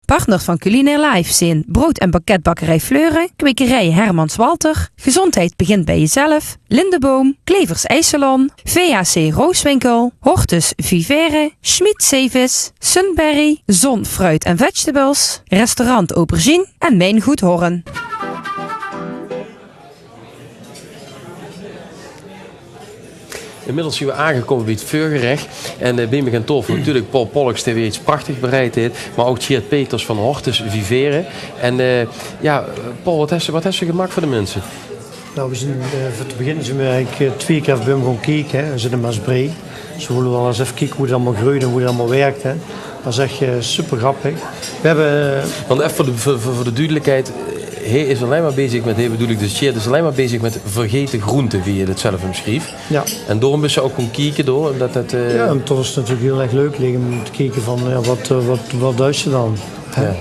Partners van Culinair Life zijn brood- en banketbakkerij Fleuren, kwekerij Hermans Walter, Gezondheid begint bij jezelf, Lindeboom, Klevers IJssalon, VAC Rooswinkel, Hortus Vivere, Schmid Zeevis, Sunberry, Zon Fruit en Vegetables, Restaurant Aubergine en Mijn Goed Horren. Inmiddels zijn we aangekomen bij het vuurgerecht. En bij me gaan tof natuurlijk Paul Pollux die weer iets prachtigs bereid heeft. Maar ook Tjeerd Peters van Hortus Vivere. En Paul, wat heeft ze gemaakt voor de mensen? Nou, we zijn voor te beginnen zijn we eigenlijk 2 keer bij hem gaan kijken. Hè. We zitten in Maasbree. Dus we willen wel eens even kijken hoe het allemaal groeit en hoe het allemaal werkt. Hè. Dat is echt super grappig. We hebben... Want even voor de duidelijkheid. Hij is alleen maar bezig met, bedoel ik dus Tjeerd is alleen maar bezig met vergeten groenten, wie je het zelf omschreef. Ja. En daarom is ze ook gewoon kijken door. Omdat het, Ja, en dat is natuurlijk heel erg leuk om te kijken van wat duist je dan? Ja.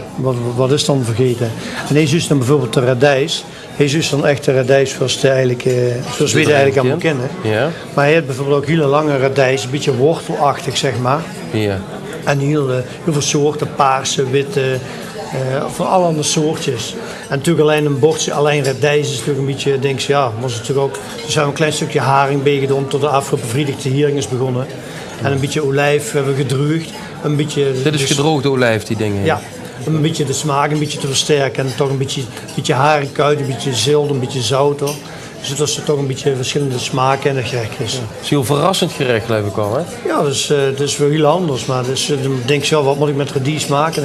Wat is dan vergeten? En hij is dan bijvoorbeeld de radijs. Hij is dan echt de radijs zoals we het eigenlijk allemaal kennen. Ja. Maar hij heeft bijvoorbeeld ook hele lange radijs, een beetje wortelachtig zeg maar. Ja. En heel veel soorten, paarse, witte, van alle andere soortjes. En natuurlijk alleen een bordje, alleen radijs is natuurlijk een beetje, denk je, ja, was het natuurlijk ook. Er zijn een klein stukje haring bij gedaan tot de afgelopen vrijdag de hiering is begonnen. En een beetje olijf hebben we gedroogd. Een beetje, dit is gedroogde olijf, die dingen. Ja, een beetje de smaak een beetje te versterken. En toch een beetje haringkuit, een beetje zilt, een beetje zouter. Dus dat is toch een beetje verschillende smaken en de gerechtjes. Ja. Het is heel verrassend gerecht, geloof ik al, hè? Ja, dus het is wel heel anders. Maar dus, dan denk je, wat moet ik met radijs maken?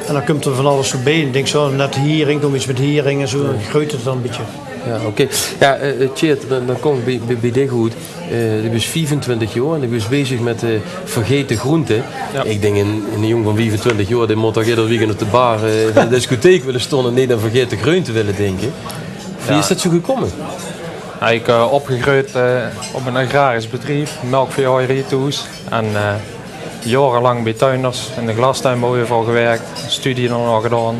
En dan komt er van alles voorbij. En denk zo, net hiering, doe iets met hiering en zo. Dan groeit het dan een beetje. Ja, oké. Ja, Tjeerd, dan kom ik bij dit goed. Die was 25 jaar en die was bezig met vergeten groenten. Ja. Ik denk in een jongen van 25 jaar, die moet toch ieder weekend op de bar van de discotheek willen stonden en niet aan vergeten groenten willen denken. Wie is dat zo gekomen? Ik opgegroeid op een agrarisch bedrijf, melkveehouderij thuis. En jarenlang bij tuinders in de glastuinbouw gewerkt, studie dan nog gedaan.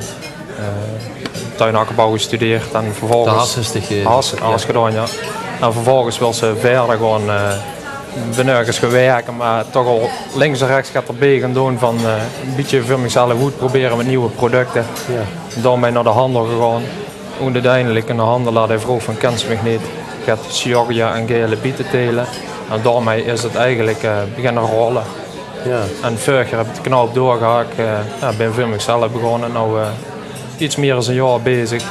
Tuinakkerbouw gestudeerd en vervolgens has gedaan, ja. En vervolgens wil ze verder gewoon benurkens gaan werken, maar toch al links en rechts gaat erbij gaan doen van een beetje voor mezelf goed proberen met nieuwe producten. Ja. Dan ben ik naar de handel gegaan. En uiteindelijk in de handelaar die vroeg van kent ze mij niet, gaat Georgia en gele bieten telen. En daarmee is het eigenlijk beginnen rollen. Ja. En vorig jaar heb ik de knoop doorgehakt, ben voor mezelf begonnen. Nou, iets meer dan een jaar bezig.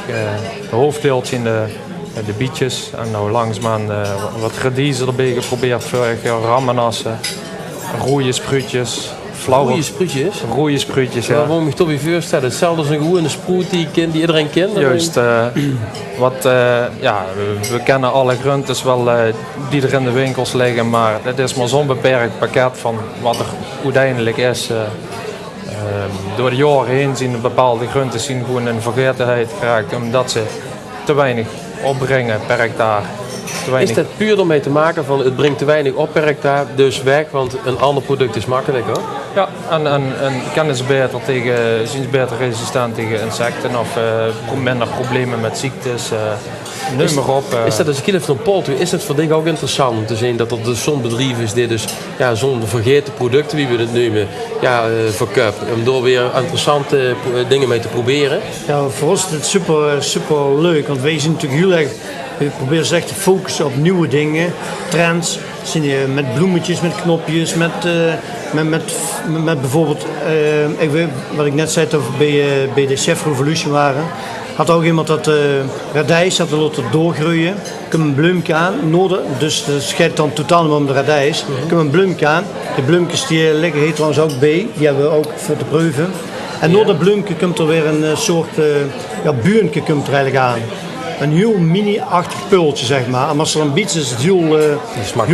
De hoofddeeltje in de bietjes. En nou langzaam wat radiezen erbij geprobeerd vorig jaar, rammenassen, rode spruitjes. Rode spruitjes, ja. Waarom ik toch weer voorstellen? Hetzelfde als een gewone sproet die iedereen kent. Juist, we kennen alle groentes wel die er in de winkels liggen, maar het is maar zo'n beperkt pakket van wat er uiteindelijk is. Door de jaren heen zien bepaalde groentes gewoon in vergetenheid geraakt omdat ze te weinig opbrengen per hectare. Is dat puur ermee te maken van het brengt te weinig op per hectare, dus weg, want een ander product is makkelijker? Ja, en kennen ze beter zijn ze beter resistent tegen insecten of minder problemen met ziektes. Noem maar op. Is dat als ik even van Paul toe, is het voor dich ook interessant om te zien dat er dus zo'n bedrijf is die dus zo'n vergeten producten, wie we het noemen, verkoopt. Om door weer interessante dingen mee te proberen? Ja, voor ons is het super leuk, want wij zijn natuurlijk heel erg. We proberen echt te focussen op nieuwe dingen, trends, met bloemetjes, met knopjes, met bijvoorbeeld, wat ik net zei over bij de Chef Revolution waren, had ook iemand dat radijs had laten doorgroeien, komt een bloemje aan, dus dat scheidt dan totaal niet om de radijs, komt een bloemje aan, de bloempjes die liggen hier trouwens ook bij, die hebben we ook voor te proeven. En door dat bloemje komt er weer een soort buurtje komt er eigenlijk aan. Een heel mini-achtig pultje, zeg maar. En als er een biet is het heel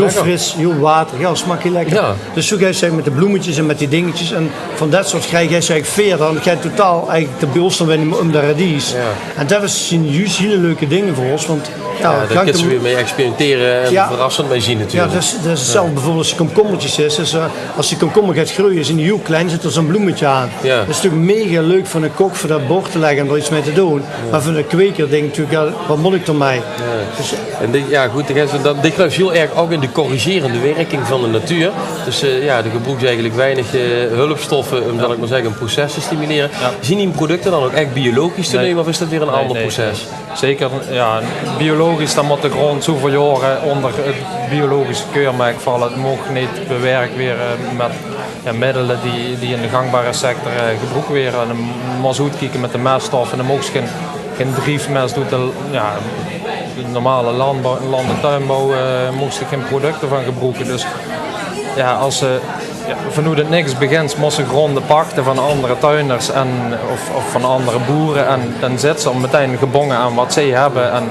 fris, heel waterig. Ja, dat smaakt heel lekker. Ja. Dus zo ga je met de bloemetjes en met die dingetjes. En van dat soort krijg je eigenlijk verder. Dan ga je totaal eigenlijk de beelst om de radijs. Ja. En dat zijn juist hele leuke dingen voor ons. Want daar kunnen ze weer mee experimenteren en verrassend mee zien natuurlijk. Ja, dat is hetzelfde bijvoorbeeld als je komkommertjes is. Dus, als die komkommer gaat groeien, is in heel klein, zit er zo'n bloemetje aan. Ja. Dat is natuurlijk mega leuk voor een kok voor dat bord te leggen en er iets mee te doen. Ja. Maar voor de kweker denk ik natuurlijk, wat moet ik ermee? Ja. Dus, en goed, dit geloof heel erg ook in de corrigerende werking van de natuur. Dus er gebruikt eigenlijk weinig hulpstoffen om, zal ik maar zeggen, een proces te stimuleren. Ja. Zien die producten dan ook echt biologisch te nemen of is dat weer een ander proces? Zeker, biologisch, dan moet de grond zoveel jaren onder het biologische keurmerk vallen. Het mag niet bewerkt weer met middelen die in de gangbare sector gebruikt worden. En dan moet je goed kijken met de meststoffen. En dan mag je geen driefmest doet de normale land- en tuinbouw moest er geen producten van gebruiken. Dus als vanuit het niks begint, moesten ze gronden pakken van andere tuinders of van andere boeren. En dan zitten ze meteen gebonden aan wat zij hebben. En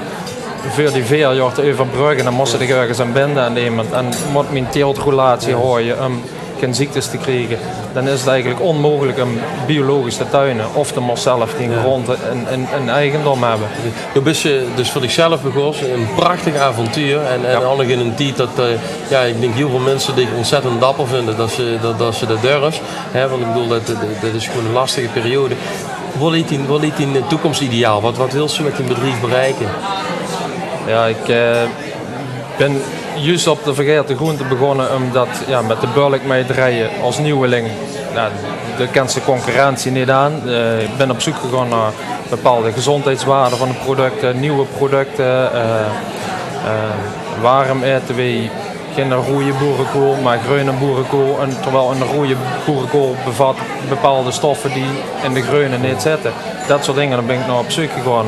voor die 4 jaar te overbruggen, dan moesten ze ergens aan binden aan iemand. En moet mijn teeltrelatie houden om geen ziektes te krijgen. Dan is het eigenlijk onmogelijk om biologisch te tuinen. Of de moest zelf die grond een eigendom hebben. Je bent dus voor zichzelf begonnen, een prachtig avontuur. En al nog in een tijd dat ik denk heel veel mensen die ontzettend dapper vinden dat ze dat durven. Want ik bedoel, dat is gewoon een lastige periode. Wat ligt in het toekomstideaal? Wat wil ze met een bedrijf bereiken? Ja, ik ben juist op de verkeerde groente begonnen omdat met de bulk mee draaien als nieuweling. Daar kent ze concurrentie niet aan. Ik ben op zoek gegaan naar bepaalde gezondheidswaarden van de producten, nieuwe producten. Waarom eten wij geen rode boerenkool, maar groene boerenkool? En terwijl een rode boerenkool bevat bepaalde stoffen die in de groene niet zitten. Dat soort dingen, daar ben ik nou op zoek gegaan.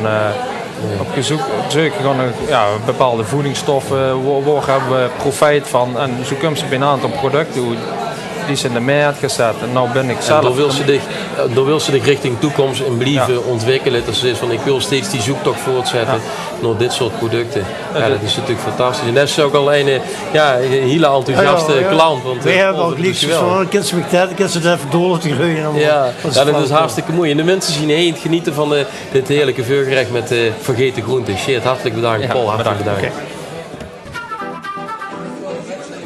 Op zoek naar bepaalde voedingsstoffen, waar hebben we profijt van. En zo komen ze bij een aantal producten die ze in de markt gezet. En nou ben ik zelf. Door wil ze zich richting toekomst en blijven ontwikkelen. Dat ze van ik wil steeds die zoektocht voortzetten naar dit soort producten. Ja, dat is natuurlijk fantastisch. En dat is ook al een hele enthousiaste klant. Want wij hebben ook liefst van, kan ze dat even door te groeien. Dat is hartstikke mooi. En de mensen zien heen genieten van dit heerlijke vuurgerecht met vergeten groenten. Sjeerd, hartelijk bedankt. Paul, hartelijk bedankt. Okay.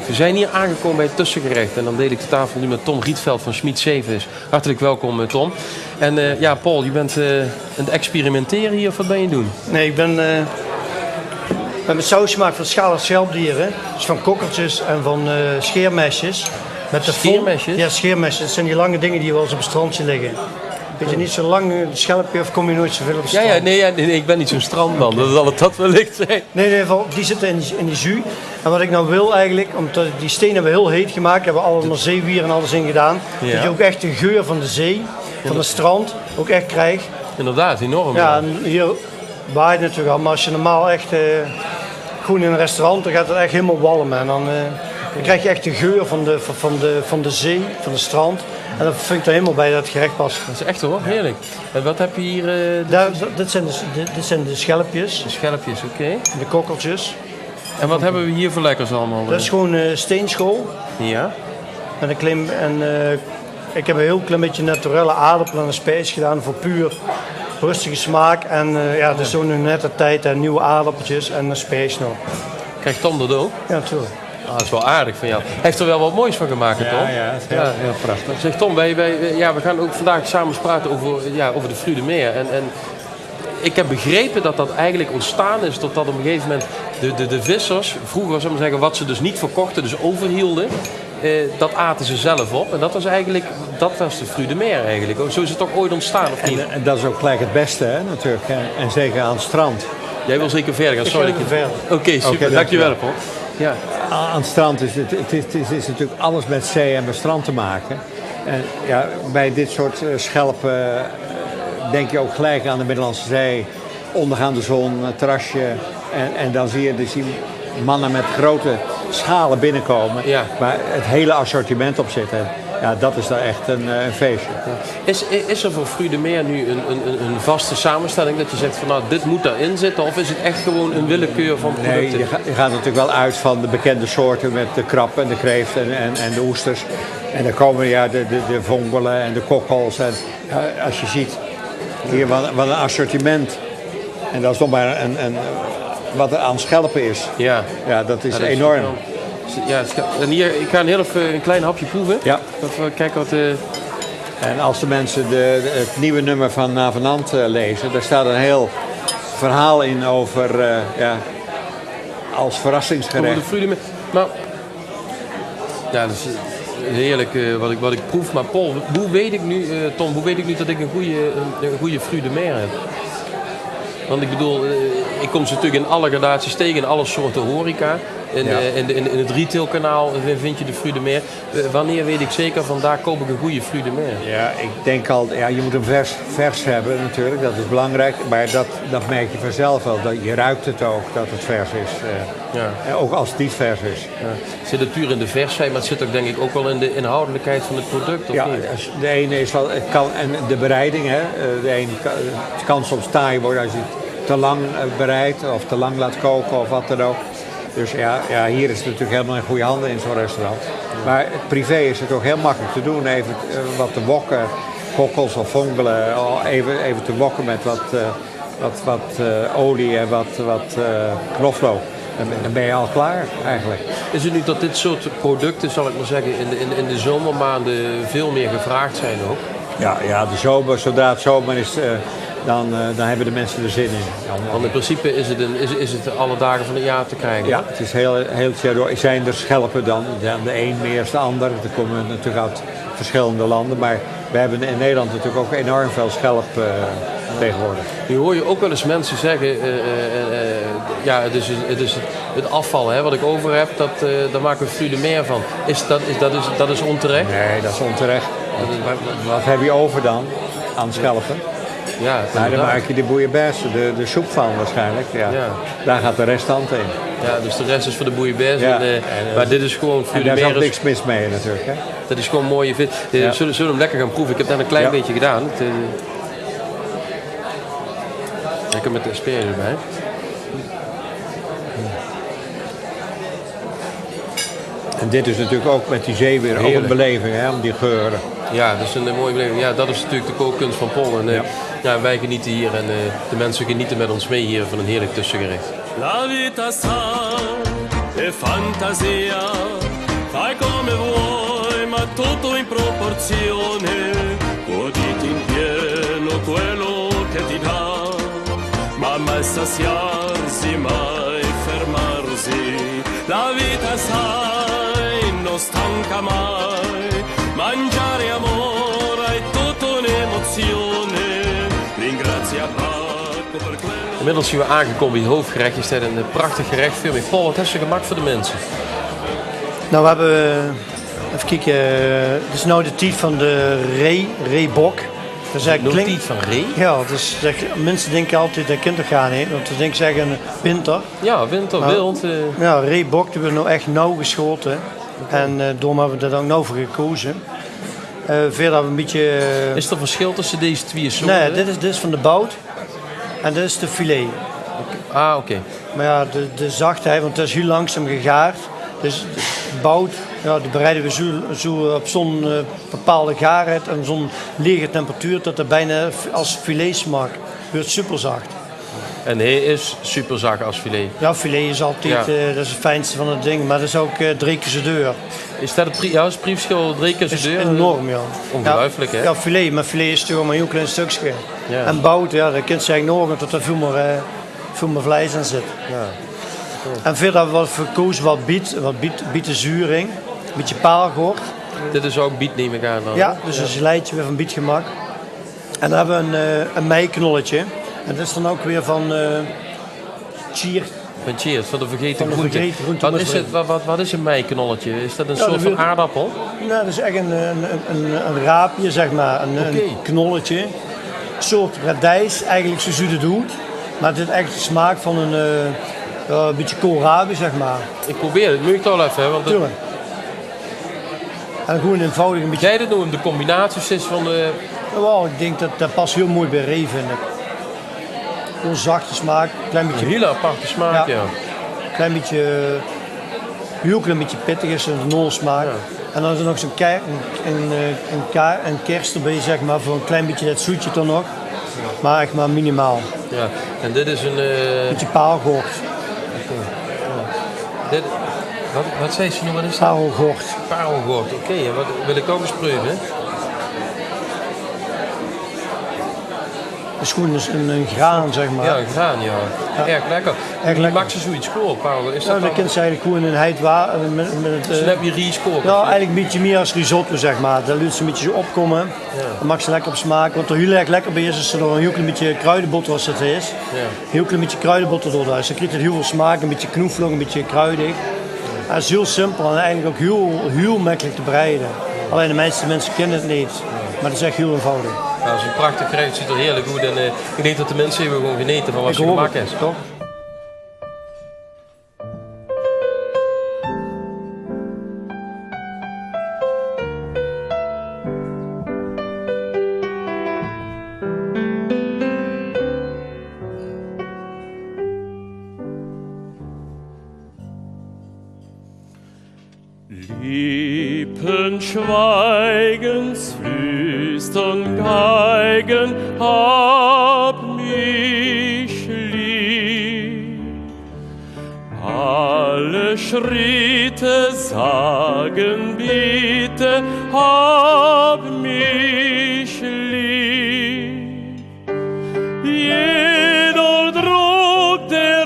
We zijn hier aangekomen bij het tussengerecht en dan deel ik de tafel nu met Tom Rietveld van Schmid Zeevis. Hartelijk welkom, Tom. En Paul, je bent aan het experimenteren hier of wat ben je aan het doen? Nee, ik ben met saus gemaakt van schaal- en schelpdieren. Dus van kokkertjes en van scheermesjes. Met scheermesjes? Ja, scheermesjes. Dat zijn die lange dingen die wel eens op het strandje liggen. Weet je, niet zo lang schelpje of kom je nooit zoveel op het strand? Nee, ik ben niet zo'n strandman. Dat zal het dat wellicht zijn. Nee, die zitten in die jus. En wat ik nou wil eigenlijk, omdat die stenen hebben we heel heet gemaakt, hebben we allemaal zeewier en alles in gedaan. Ja. Dat je ook echt de geur van de zee, van het strand, ook echt krijgt. Inderdaad, enorm. Ja, en hier waait het natuurlijk al, maar als je normaal echt gewoon in een restaurant, dan gaat het echt helemaal walmen. En dan krijg je echt de geur van de zee, van het strand. En dat vind ik er helemaal bij dat het gerecht past. Dat is echt hoor, heerlijk. En wat heb je hier? Dit zijn de schelpjes. De schelpjes, oké. De kokkeltjes. En wat hebben we hier voor lekkers allemaal? Dat is gewoon steenschol. Ja. En ik heb een heel klein beetje naturelle aardappelen en een spijs gedaan voor puur rustige smaak. En het is zo'n nette tijd en nieuwe aardappeltjes en een spijs nog. Krijgt Tom dat ook? Ja, natuurlijk. Dat is wel aardig van jou. Hij heeft er wel wat moois van gemaakt, Tom? Ja, het is heel prachtig. Zeg Tom, we gaan ook vandaag samen praten over de Fruit de Meer. En ik heb begrepen dat dat eigenlijk ontstaan is totdat op een gegeven moment de vissers, vroeger zou ik zeggen, wat ze dus niet verkochten, dus overhielden, dat aten ze zelf op. En dat was de Fruit de Meer eigenlijk. Zo is het toch ooit ontstaan, of niet? En dat is ook gelijk het beste, hè, natuurlijk. En zeker aan het strand. Jij wil zeker verder gaan, sorry. Oké, super. Dankjewel, Paul. Ja. Aan het strand is is natuurlijk alles met zee en met strand te maken. En bij dit soort schelpen denk je ook gelijk aan de Middellandse Zee, ondergaande zon, terrasje. En dan zie je mannen met grote schalen binnenkomen, waar het hele assortiment op zit. Ja, dat is daar echt een feestje. Is er voor Fruit de Meer nu een vaste samenstelling dat je zegt van dit moet daarin zitten? Of is het echt gewoon een willekeur van producten? Nee, je gaat natuurlijk wel uit van de bekende soorten met de krab en de kreeft en de oesters. En dan komen de vongelen en de kokkels. En als je ziet hier wat een assortiment. En dat is nog maar wat er aan schelpen is. Ja, dat is enorm. Ja, en hier, ik ga een klein hapje proeven. Ja. Even kijken wat... En als de mensen het nieuwe nummer van Navenant lezen, daar staat een heel verhaal in over als verrassingsgerecht. Maar ja, dat is heerlijk wat ik proef. Maar Paul, hoe weet ik nu, Tom, hoe weet ik nu dat ik een goede fruit de mer heb? Want ik bedoel, ik kom ze natuurlijk in alle gradaties tegen, in alle soorten horeca. In het retailkanaal vind je de fruit de mer. Wanneer weet ik zeker van daar koop ik een goede fruit de mer? Ja, ik denk al, je moet hem vers hebben natuurlijk, dat is belangrijk. Maar dat merk je vanzelf wel, je ruikt het ook dat het vers is. Ook als het niet vers is. Ja. Het zit natuurlijk in de versheid, maar het zit ook denk ik ook wel in de inhoudelijkheid van het product, of niet? De ene is wel, en de bereiding, hè. De ene kan soms taai worden als je het te lang bereidt of te lang laat koken of wat dan ook. Dus hier is het natuurlijk helemaal in goede handen in zo'n restaurant. Maar privé is het ook heel makkelijk te doen. Even wat te wokken, kokkels of vongelen. Even te wokken met wat olie en wat knoflook. Dan ben je al klaar eigenlijk. Is het nu dat dit soort producten, zal ik maar zeggen, in de zomermaanden veel meer gevraagd zijn ook? Ja, de zomer, zodra het zomer is... Dan hebben de mensen er zin in. Want in principe is het alle dagen van het jaar te krijgen? Ja, het is heel het jaar door. Zijn er schelpen dan? De een meer dan de ander. Er komen natuurlijk uit verschillende landen. Maar we hebben in Nederland natuurlijk ook enorm veel schelp tegenwoordig. Nu hoor je ook wel eens mensen zeggen... het is het afval wat ik over heb, daar maken we fruit de mer van. Dat is onterecht? Nee, dat is onterecht. Wat heb je over dan aan schelpen? Ja, dan maak je de bouillabaisse, de soep van waarschijnlijk. Ja. Daar gaat de restant in. Ja, dus de rest is voor de bouillabaisse. Maar dit is gewoon... En daar is ook niks mis mee natuurlijk. Hè? Dat is gewoon mooie vis. Zullen we hem lekker gaan proeven? Ik heb net een klein beetje gedaan. Lekker met de asperges erbij. En dit is natuurlijk ook met die zee weer ook een beleving, hè, om die geuren. Ja, dat is een mooie beleving. Ja, dat is natuurlijk de kookkunst van Paul. En wij genieten hier en de mensen genieten met ons mee hier van een heerlijk tussengerecht. La vita sa è fantasia, fai come vuoi ma tutto in proporzione, goditi in pieno quello che ti dà, ma mai saziarsi, mai fermarsi, la vita sai non stanca mai, mangiare amore è tutto un'emozione, ringrazia Paco per quello. Inmiddels zijn we aangekomen bij het hoofdgerecht. Je staat een prachtig gerecht. Veel meer. Paul, wat heeft ze gemaakt voor de mensen? Nou, we hebben... Even kijken. Het is nou de tijd van de reebok. De tijd van ree? Ja, dus mensen denken altijd dat kind gaan, hè? Want ze denken zeggen winter. Ja, winter, wild. Ja, reebok, die hebben we nou echt nauw geschoten. Okay. En daarom hebben we er ook nauw voor gekozen. Verder hebben we een beetje... Is er verschil tussen deze twee soorten? Nee, dit is van de bout. En dit is de filet. Oké. Maar ja, de zachtheid, want het is heel langzaam gegaard. Dus de bout, die bereiden we zo op zo'n bepaalde gaarheid en zo'n lege temperatuur dat het bijna als filet smaakt. Het wordt super zacht. En hij is super zacht als filet? Ja, filet is altijd, dat is het fijnste van het ding, maar dat is ook 3 keer zo duur. Is dat het prijsverschil 3 keer zo duur? Enorm, ja. Ongelooflijk, hè? Ja, filet, maar filet is toch maar een heel klein stukje. Ja. En bout, dat kun je zeggen nog, dat er veel meer vlees aan zit. Ja. En verder hebben we wat verkozen, wat bietenzuring, een beetje paalgort. Dit is ook biet, neem ik aan dan. Ja, dus een slijtje weer van bietgemak. En dan hebben we een meiknolletje. En dat is dan ook weer van Cheers. Van Cheers, van de vergeten groente. Wat is een meiknolletje? Is dat een soort van aardappel? Nou, dat is echt een raapje, zeg maar. Een knolletje. Een soort radijs, eigenlijk zoals u het doet. Maar het heeft echt de smaak van een beetje koolrabi, zeg maar. Ik probeer het, moet ik toch even, hè? Want tuurlijk. En gewoon eenvoudig een beetje... Jij dat noemt de combinaties is van de... Nou, ik denk dat past heel mooi bij ree, vind ik. Een zachte smaak, klein beetje... Een hele aparte smaak, ja. Klein beetje... Heel klein beetje pittig is, een nul smaak. Ja. En dan is er nog zo'n kerst erbij, zeg maar, voor een klein beetje dat zoetje dan nog. Maar echt maar minimaal. Ja, en dit is een... Beetje paalgort. Wat zei ze nu? Wat is dat? Parelgort. Parelgort, oké. En wat wil ik ook eens proeven? Het is gewoon een graan, zeg maar. Ja, een graan, ja. Erg lekker. Erg lekker. Maak ze zoiets koren, parel? Is Dat kun je eigenlijk gewoon in heet water met het... Dus dan heb je rieskoren. Ja, eigenlijk een beetje meer als risotto, zeg maar. Dan laat ze een beetje zo opkomen. Ja. Dan mag ze lekker op smaak. Wat er heel erg lekker bij is er een heel klein beetje kruidenboter als het is. Ja. Heel klein beetje kruidenboter door. Dus dan krijgt het heel veel smaak, een beetje knoefelig, een beetje kruidig. Het is heel simpel en eigenlijk ook heel makkelijk te bereiden. Alleen de meeste mensen kennen het niet. Maar het is echt heel eenvoudig. Nou, het is een prachtig gerecht, het ziet er heerlijk uit. En ik denk dat de mensen hebben gewoon geneten van wat je gemaakt is. Toch? Lippen schweigens, flüstern Geigen, hab mich lieb. Alle Schritte sagen bitte, hab mich lieb. Jeder Druck der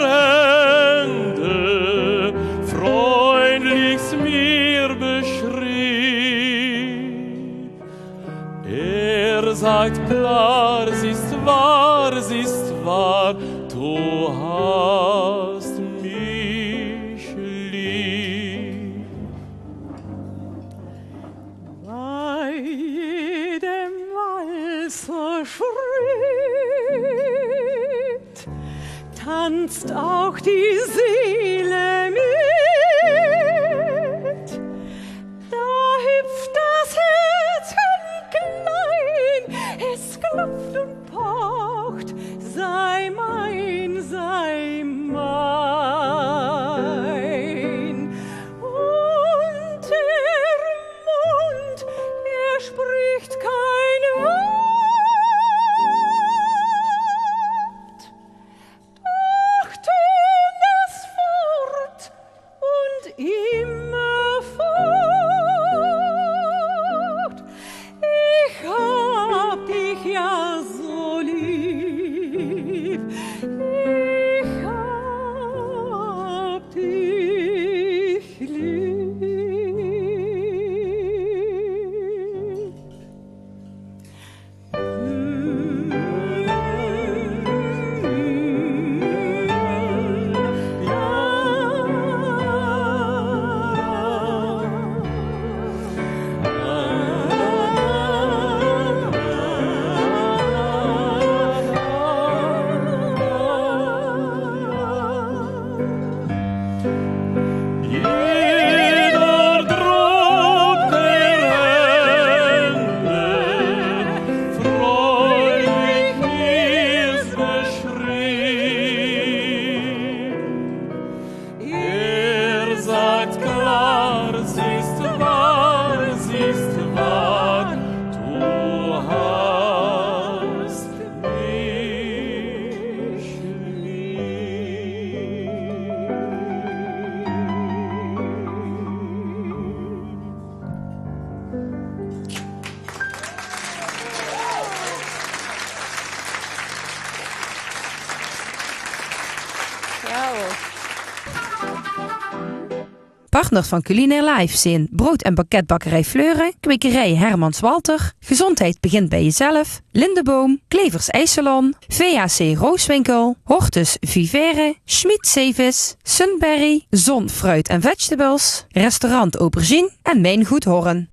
Hände, freundlichst mir beschrieb. Sagt klar, sie ist wahr, du hast mich lieb. Bei jedem Walzerschritt tanzt auch die Seele mit. Da hüpft das Herzchen klein, es klopft und pocht, sei mein, sei mein. Und der Mund, er spricht kein Wort, doch tönt es fort und immerfort. Ich hab dich ja so lieb, ich hab dich lieb. Jeder Druck der Hände, freudig mir's beschrieb. Sagt klar, sie ist wahr, du hast mich Partners van Culinair Live zijn brood- en banketbakkerij Fleuren, kwekerij Hermans Walter, gezondheid begint bij jezelf, Lindeboom, Klevers IJssalon, VAC Rooswinkel, Hortus Vivere, Schmid Zeevis, Sunberry, Zon Fruit en Vegetables, restaurant Aubergine en Mijn Goed Horren.